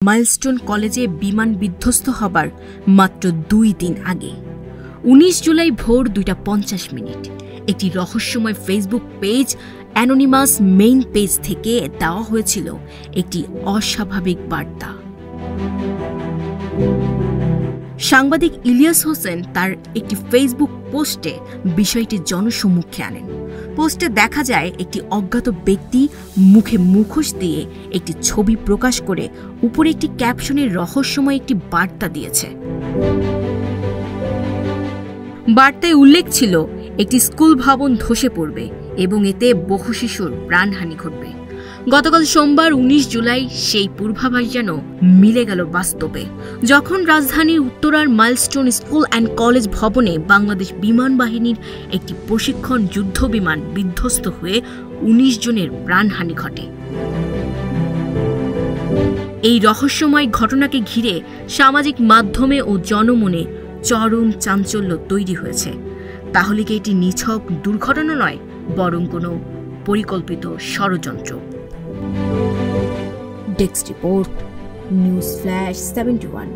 Milestone কলেজে বিমান বিধ্বস্ত হবার মাত্র 2 দিন আগে 19 জুলাই ভোর 2:50 একটি রহস্যময় Facebook page anonymous main page থেকে দেওয়া হয়েছিল একটি অস্বাভাবিক বার্তা। সাংবাদিক ইলিয়াস হোসেন তার একটি ফেসবুক পোস্টে বিষয়টি জনসম্মুখে আনেন। পোস্টে দেখা যায় একটি অজ্ঞাত ব্যক্তি মুখে মুখোশ দিয়ে একটি ছবি প্রকাশ করে উপরে একটি ক্যাপশনের রহস্যময় একটি বার্তা দিয়েছে। বার্তায় উল্লেখ ছিল একটি স্কুল ভবন ধসে পড়বে এবং এতে বহু শিশুর প্রাণহানি ঘটবে। গতকাল সোমবার 19 জুলাই সেই পূর্বাভাস যেন মিলে গেল বাস্তবে, যখন রাজধানীর উত্তরার মাইলস্টোন স্কুল অ্যান্ড কলেজ ভবনে বাংলাদেশ বিমান বাহিনীর একটি প্রশিক্ষণ যুদ্ধ বিমান বিধ্বস্ত হয়ে 19 জনের প্রাণহানি ঘটে। এই রহস্যময় ঘটনাকে ঘিরে সামাজিক মাধ্যমে ও জনমনে চরম চাঞ্চল্য তৈরি হয়েছে। তাহলে কি এটি নিছক দুর্ঘটনা নয়, বরং কোনো পরিকল্পিত ষড়যন্ত্র? Desk report, news flash 71।